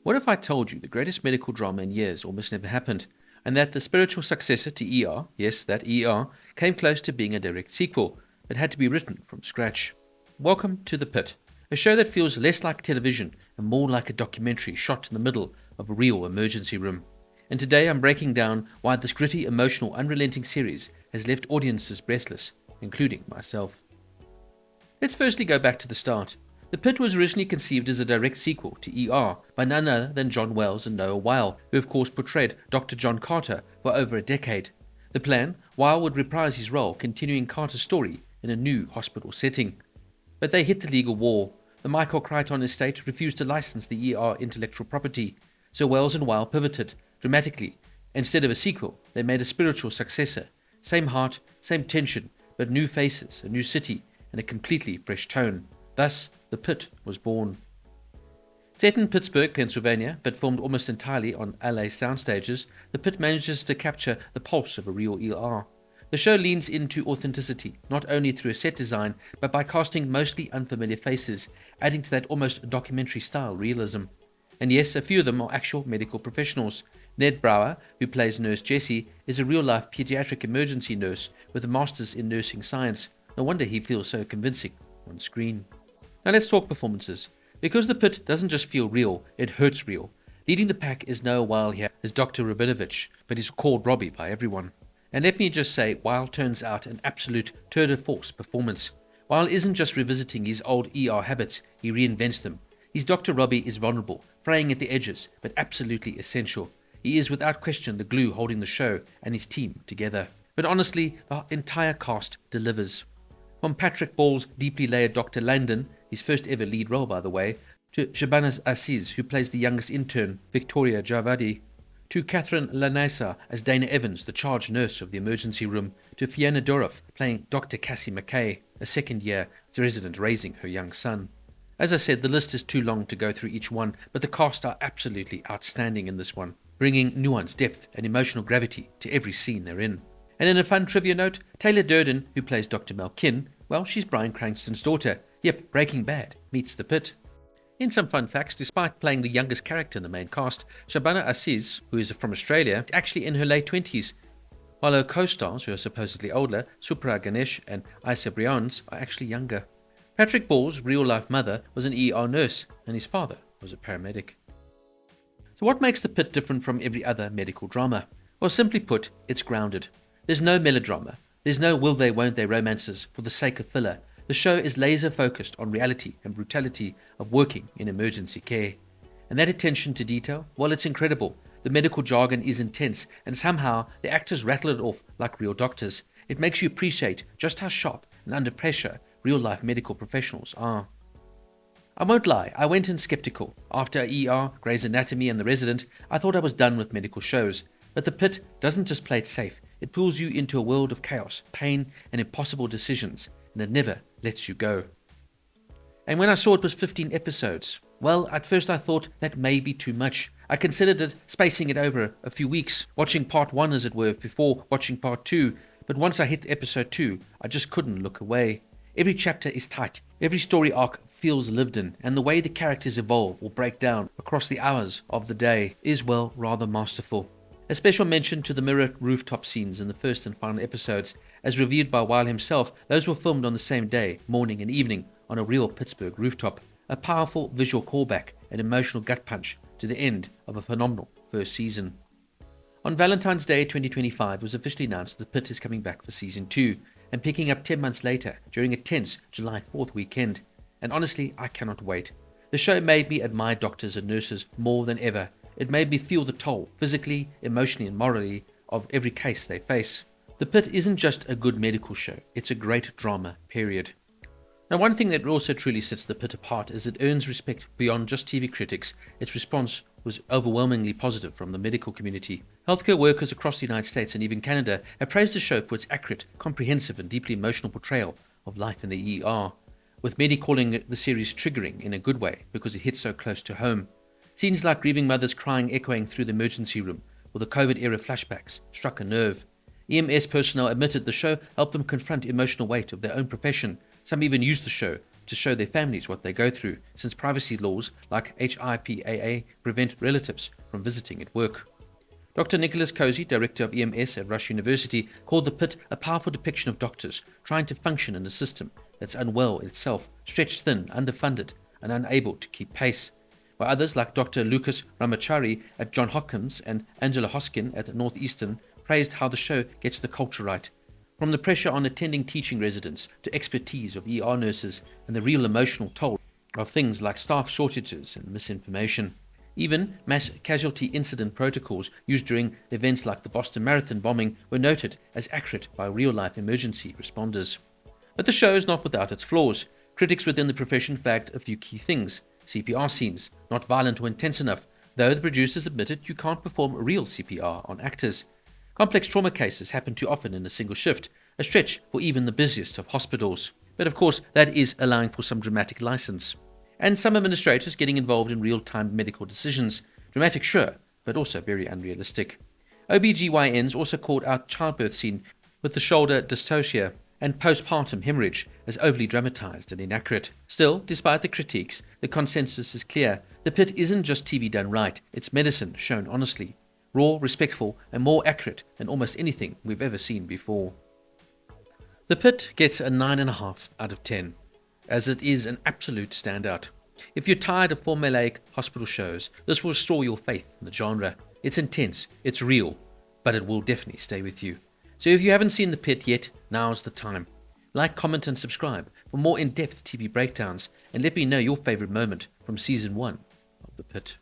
What if I told you the greatest medical drama in years almost never happened, and that the spiritual successor to ER, yes, that ER, came close to being a direct sequel, but had to be written from scratch? Welcome to The Pit, a show that feels less like television and more like a documentary shot in the middle of a real emergency room. And today I'm breaking down why this gritty, emotional, unrelenting series has left audiences breathless, including myself. Let's firstly go back to the start. The Pit was originally conceived as a direct sequel to ER by none other than John Wells and Noah Wyle, who of course portrayed Dr. John Carter for over a decade. The plan, Wyle would reprise his role, continuing Carter's story in a new hospital setting. But they hit the legal wall. The Michael Crichton estate refused to license the ER intellectual property, so Wells and Wyle pivoted dramatically. Instead of a sequel, they made a spiritual successor. Same heart, same tension, but new faces, a new city, and a completely fresh tone. Thus, The Pit was born. Set in Pittsburgh, Pennsylvania, but filmed almost entirely on LA sound stages, The Pit manages to capture the pulse of a real ER. The show leans into authenticity, not only through a set design, but by casting mostly unfamiliar faces, adding to that almost documentary-style realism. And yes, a few of them are actual medical professionals. Ned Brower, who plays Nurse Jessie, is a real-life pediatric emergency nurse with a master's in nursing science. No wonder he feels so convincing on screen. Now let's talk performances. Because The Pit doesn't just feel real, it hurts real. Leading the pack is Noah Wyle here as Dr. Rabinovich, but he's called Robby by everyone. And let me just say, Wyle turns out an absolute tour de force performance. Wyle isn't just revisiting his old ER habits, he reinvents them. His Dr. Robby is vulnerable, fraying at the edges, but absolutely essential. He is without question the glue holding the show and his team together. But honestly, the entire cast delivers. From Patrick Ball's deeply layered Dr. Langdon, his first ever lead role by the way, to Shabana Aziz, who plays the youngest intern, Victoria Javadi, to Catherine Lanasa as Dana Evans, the charge nurse of the emergency room, to Fiona Dorff playing Dr. Cassie McKay, a second-year resident raising her young son. As I said, the list is too long to go through each one, but the cast are absolutely outstanding in this one, bringing nuance, depth, and emotional gravity to every scene they're in. And in a fun trivia note, Taylor Dearden, who plays Dr. Malkin, well, she's Bryan Cranston's daughter. Yep, Breaking Bad meets The Pit. In some fun facts, despite playing the youngest character in the main cast, Shabana Aziz, who is from Australia, is actually in her late 20s, while her co-stars, who are supposedly older, Supra Ganesh and Isa Brians, are actually younger. Patrick Ball's real-life mother was an ER nurse, and his father was a paramedic. So what makes The Pit different from every other medical drama? Well, simply put, it's grounded. There's no melodrama. There's no will they, won't they romances for the sake of filler. The show is laser focused on reality and brutality of working in emergency care. And that attention to detail, well, it's incredible. The medical jargon is intense, and somehow the actors rattle it off like real doctors. It makes you appreciate just how sharp and under pressure real-life medical professionals are. I won't lie, I went in skeptical. After ER, Grey's Anatomy and The Resident, I thought I was done with medical shows. But The Pit doesn't just play it safe, it pulls you into a world of chaos, pain, and impossible decisions, and it never lets you go. And when I saw it was 15 episodes, well, at first I thought that may be too much. I considered it, spacing it over a few weeks, watching part 1 as it were, before watching part 2, but once I hit episode 2, I just couldn't look away. Every chapter is tight, every story arc feels lived in, and the way the characters evolve or break down across the hours of the day is, well, rather masterful. A special mention to the mirror rooftop scenes in the first and final episodes. As reviewed by Wyle himself, those were filmed on the same day, morning and evening, on a real Pittsburgh rooftop. A powerful visual callback and emotional gut punch to the end of a phenomenal first season. On Valentine's Day 2025, it was officially announced that The Pit is coming back for season 2, and picking up 10 months later during a tense July 4th weekend. And honestly, I cannot wait. The show made me admire doctors and nurses more than ever. It made me feel the toll, physically, emotionally, and morally, of every case they face. The Pit isn't just a good medical show, it's a great drama, period. Now, one thing that also truly sets The Pit apart is it earns respect beyond just TV critics. Its response was overwhelmingly positive from the medical community. Healthcare workers across the United States and even Canada have praised the show for its accurate, comprehensive, and deeply emotional portrayal of life in the ER, with many calling the series triggering in a good way because it hits so close to home. Scenes like grieving mothers crying echoing through the emergency room, or the COVID-era flashbacks, struck a nerve. EMS personnel admitted the show helped them confront emotional weight of their own profession. Some even used the show to show their families what they go through, since privacy laws like HIPAA prevent relatives from visiting at work. Dr. Nicholas Cozy, director of EMS at Rush University, called the Pitt a powerful depiction of doctors trying to function in a system that's unwell itself, stretched thin, underfunded, and unable to keep pace. While others like Dr. Lucas Ramachari at Johns Hopkins and Angela Hoskin at Northeastern praised how the show gets the culture right. From the pressure on attending teaching residents to expertise of ER nurses and the real emotional toll of things like staff shortages and misinformation. Even mass casualty incident protocols used during events like the Boston Marathon bombing were noted as accurate by real-life emergency responders. But the show is not without its flaws. Critics within the profession flagged a few key things. CPR scenes, not violent or intense enough, though the producers admitted you can't perform real CPR on actors. Complex trauma cases happen too often in a single shift, a stretch for even the busiest of hospitals. But of course, that is allowing for some dramatic license. And some administrators getting involved in real-time medical decisions. Dramatic, sure, but also very unrealistic. OBGYNs also called out childbirth scene with the shoulder dystocia and postpartum hemorrhage as overly dramatized and inaccurate. Still, despite the critiques, the consensus is clear. The Pitt isn't just TV done right, it's medicine shown honestly. Raw, respectful, and more accurate than almost anything we've ever seen before. The Pitt gets a 9.5 out of 10, as it is an absolute standout. If you're tired of formulaic hospital shows, this will restore your faith in the genre. It's intense, it's real, but it will definitely stay with you. So if you haven't seen The Pitt yet, now's the time. Like, comment, and subscribe for more in-depth TV breakdowns, and let me know your favorite moment from Season 1 of The Pitt.